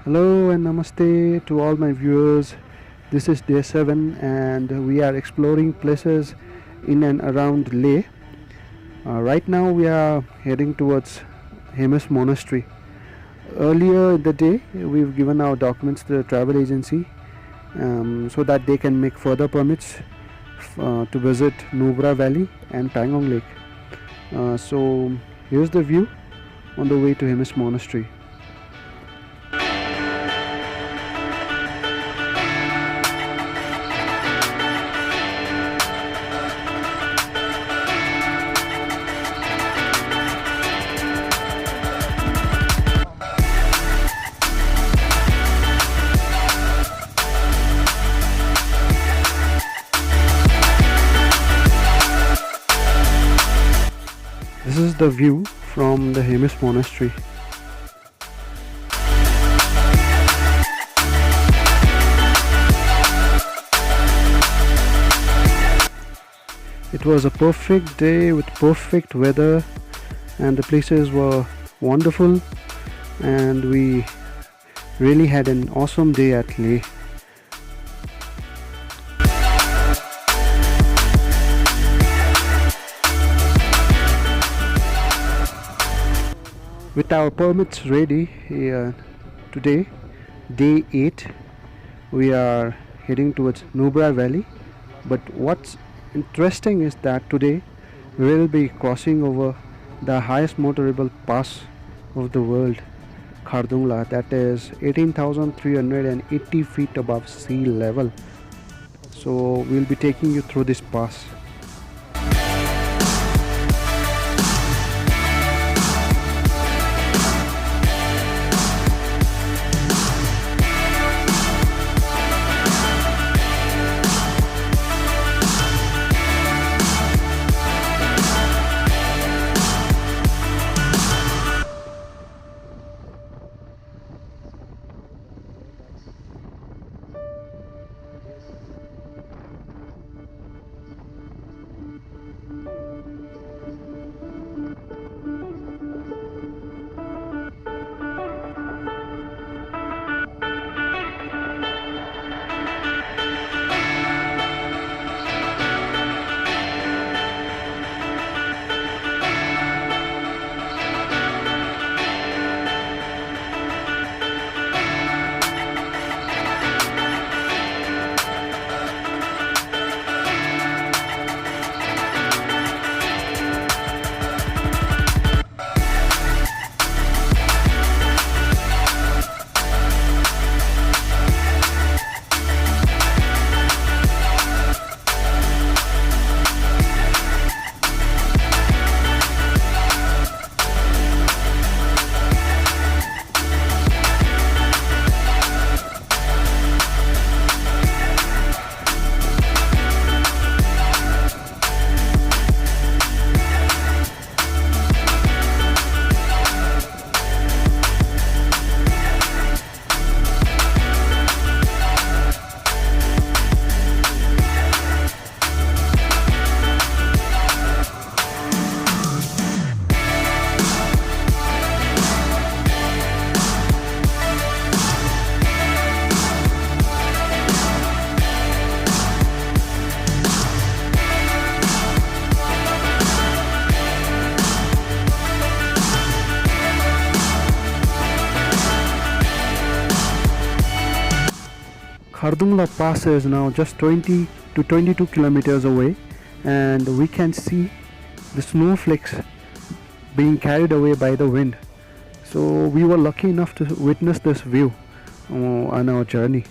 Hello and namaste to all my viewers. This is day 7 and we are exploring places in and around Leh. Right now we are heading towards Hemis Monastery. Earlier in the day we've given our documents to the travel agency so that they can make further permits to visit Nubra Valley and Pangong Lake. So here's the view on the way to Hemis Monastery. This is the view from the Hemis Monastery. It was a perfect day with perfect weather and the places were wonderful and we really had an awesome day at Leh. With our permits ready today, day 8, we are heading towards Nubra Valley. But what's interesting is that today we will be crossing over the highest motorable pass of the world, Khardungla, that is 18,380 feet above sea level. So we'll be taking you through this pass. Khardungla Pass is now just 20 to 22 kilometers away and we can see the snowflakes being carried away by the wind. So we were lucky enough to witness this view on our journey.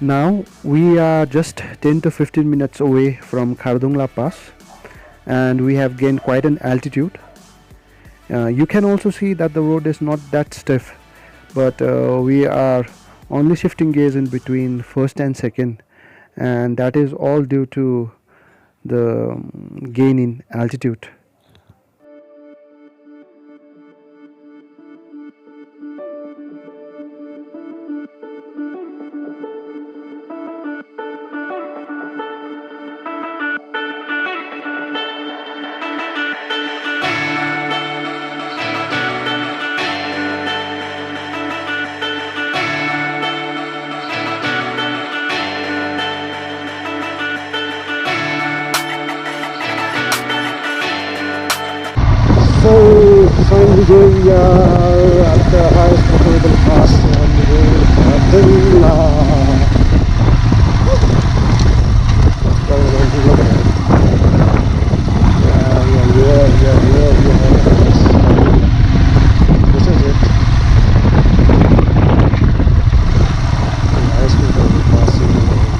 Now we are just 10 to 15 minutes away from Khardungla Pass, and we have gained quite an altitude. You can also see that the road is not that stiff, but we are only shifting gears in between first and second, and that is all due to the gain in altitude. So finally we are at the highest motorable pass on the way Khardungla. Look at it. This is it. The highest motorable pass in the world.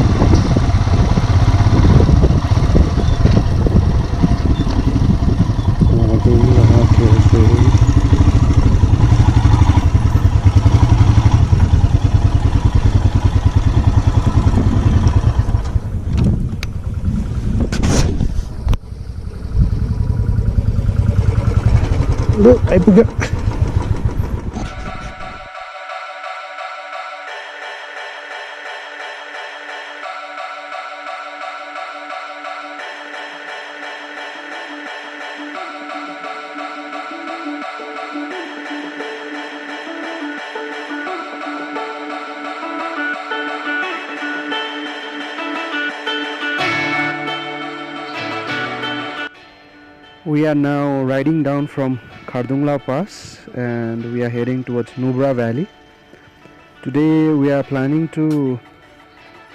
Look, I forgot. We are now riding down from Khardungla Pass and we are heading towards Nubra Valley. Today we are planning to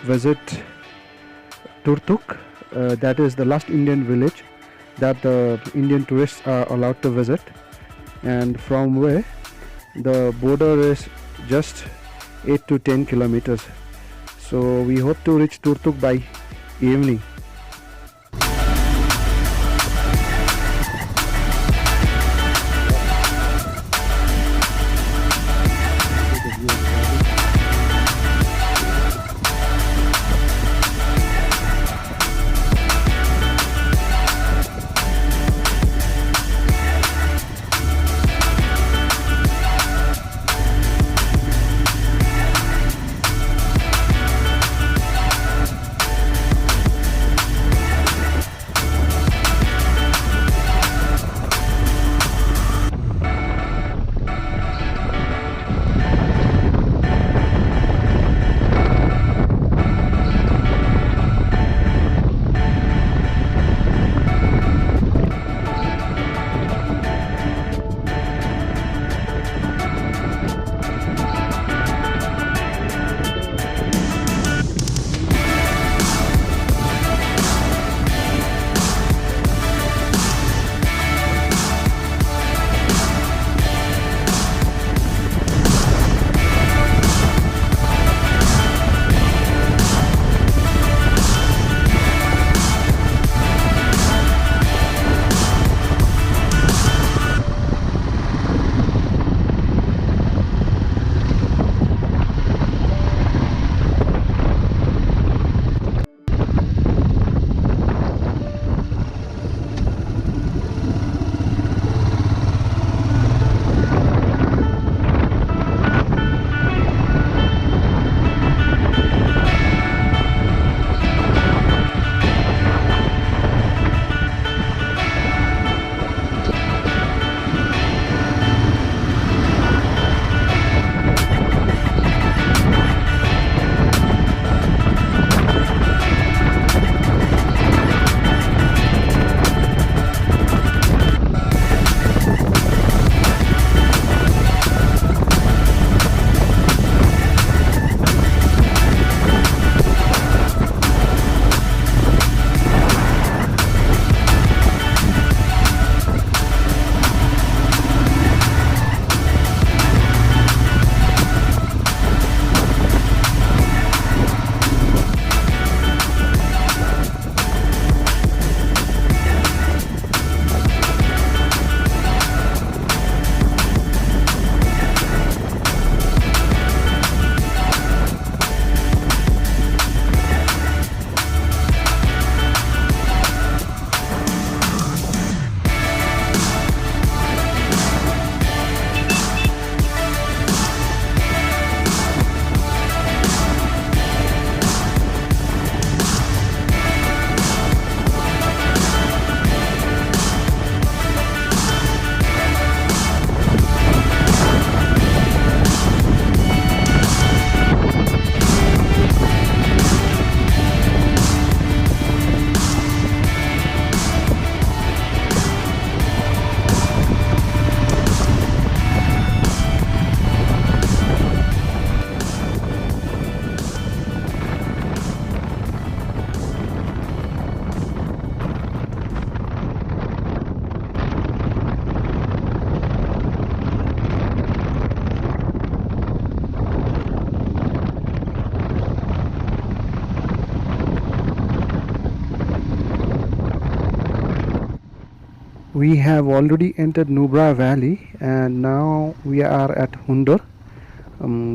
visit Turtuk, that is the last Indian village that the Indian tourists are allowed to visit, and from where the border is just 8 to 10 kilometers. So we hope to reach Turtuk by evening. We have already entered Nubra Valley and now we are at Hundur,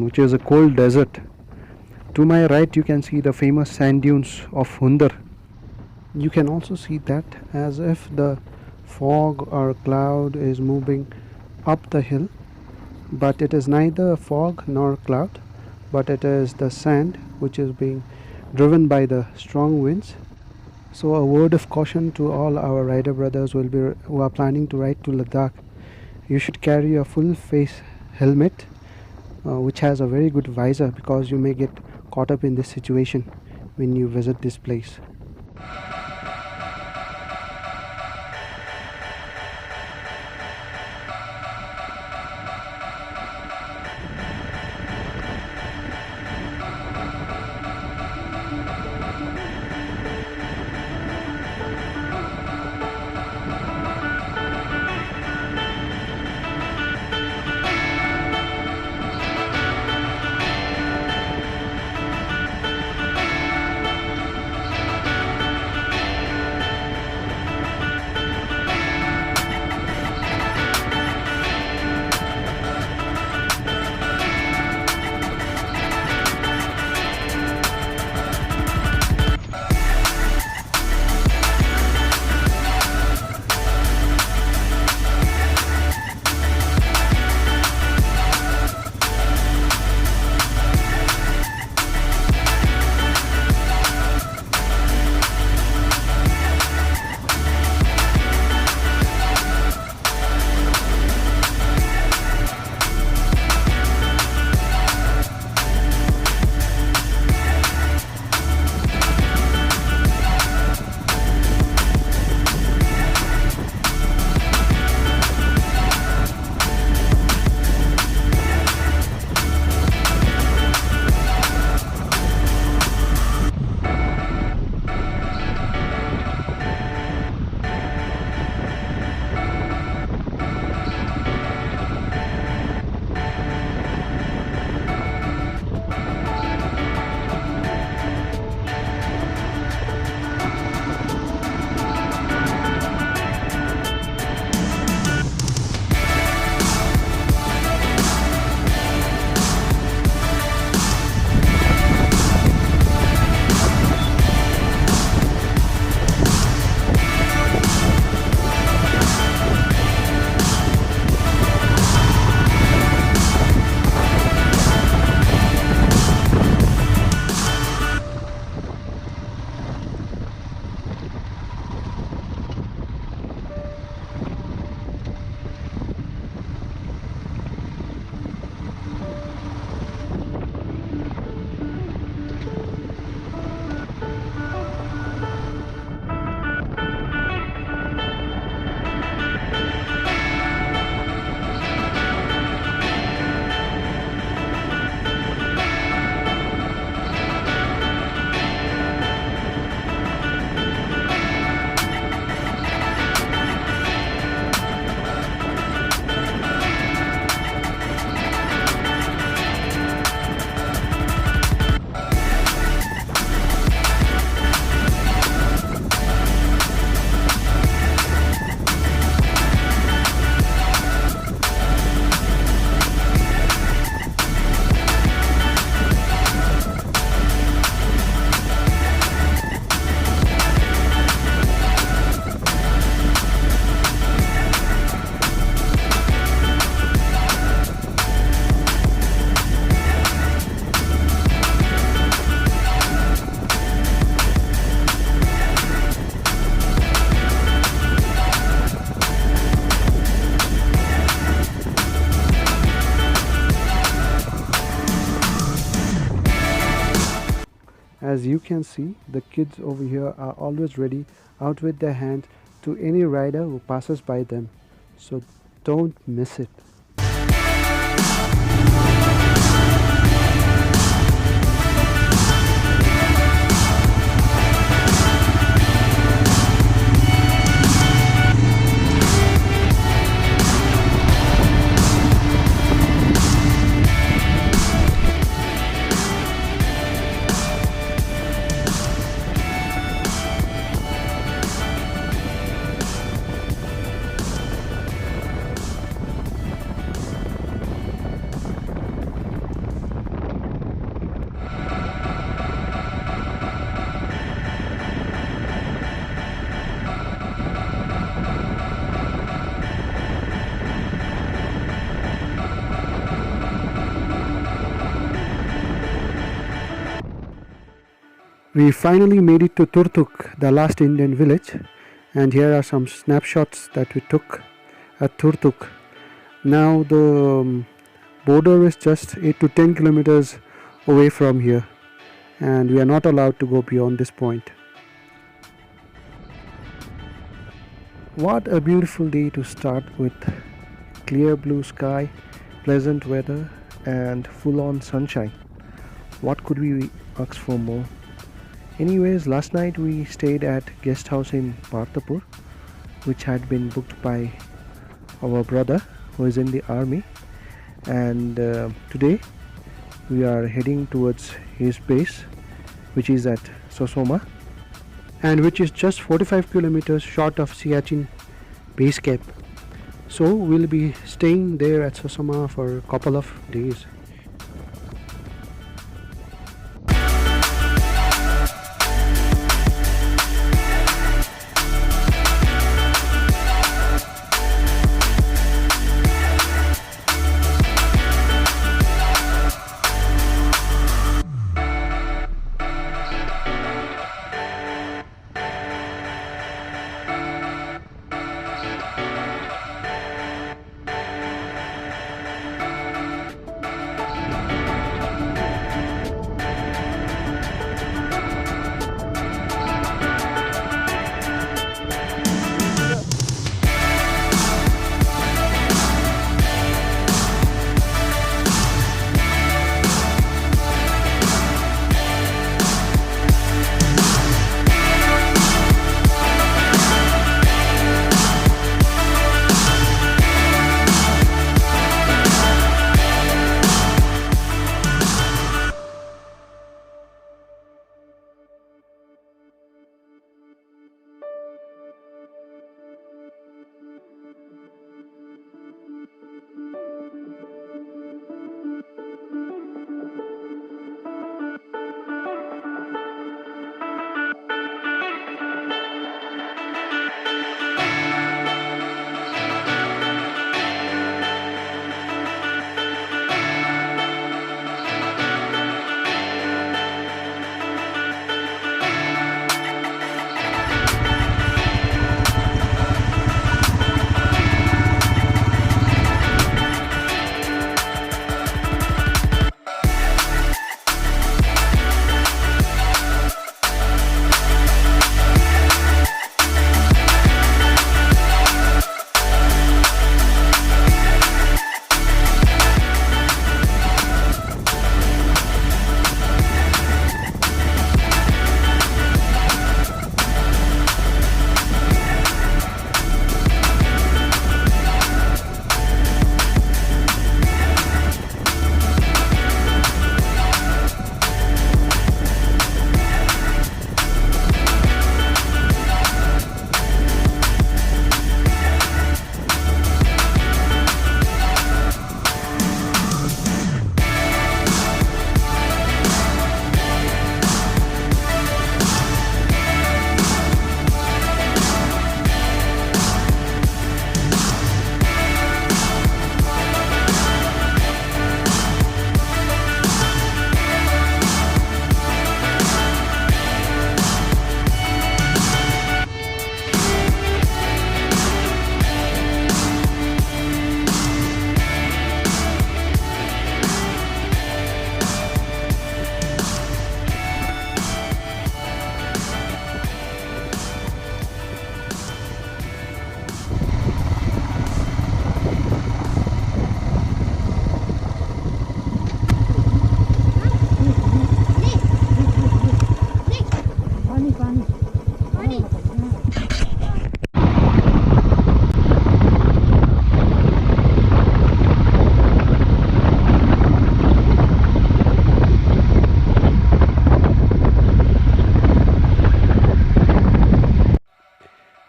which is a cold desert. To my right you can see the famous sand dunes of Hundur. You can also see that as if the fog or cloud is moving up the hill, but it is neither fog nor cloud, but it is the sand which is being driven by the strong winds. So a word of caution to all our rider brothers who are planning to ride to Ladakh. You should carry a full face helmet which has a very good visor, because you may get caught up in this situation when you visit this place. As you can see, the kids over here are always ready, out with their hand to any rider who passes by them. So don't miss it. We finally made it to Turtuk, the last Indian village, and here are some snapshots that we took at Turtuk. Now the border is just 8 to 10 kilometers away from here, and we are not allowed to go beyond this point. What a beautiful day to start with. Clear blue sky, pleasant weather, and full-on sunshine. What could we ask for more? Anyways, last night we stayed at guest house in Partapur, which had been booked by our brother who is in the army, and today we are heading towards his base, which is at Sasoma, and which is just 45 kilometers short of Siachen Base Camp. So we'll be staying there at Sasoma for a couple of days.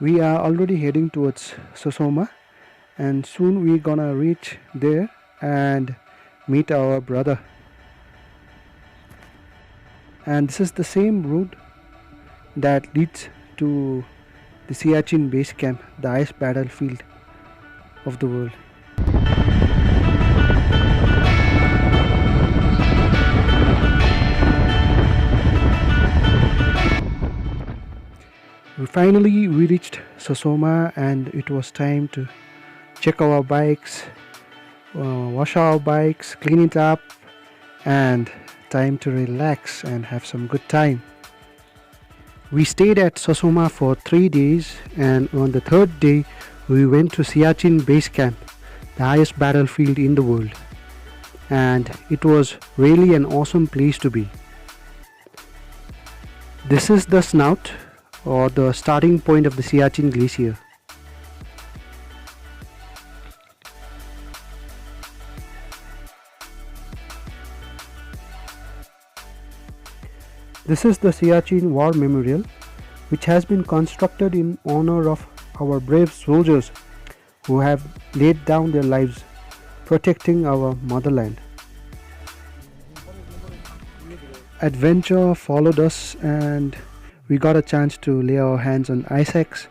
We are already heading towards Sasoma, and soon we're gonna reach there and meet our brother. And this is the same route that leads to the Siachen Base Camp, the ice battlefield of the world. Finally, we reached Sasoma and it was time to check our bikes, wash our bikes, clean it up, and time to relax and have some good time. We stayed at Sasoma for 3 days, and on the third day we went to Siachen Base Camp, the highest battlefield in the world, and it was really an awesome place to be. This is the snout or the starting point of the Siachen Glacier. This is the Siachen War Memorial, which has been constructed in honor of our brave soldiers who have laid down their lives protecting our motherland. Adventure followed us and we got a chance to lay our hands on ice axe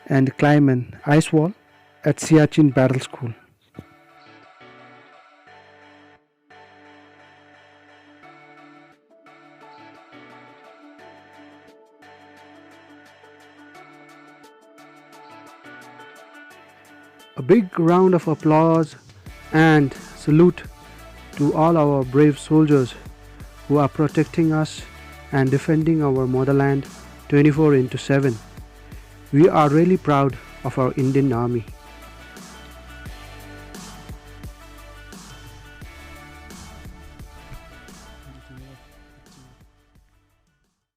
and climb an ice wall at Siachen Battle School. A big round of applause and salute to all our brave soldiers who are protecting us and defending our motherland 24/7. We are really proud of our Indian Army.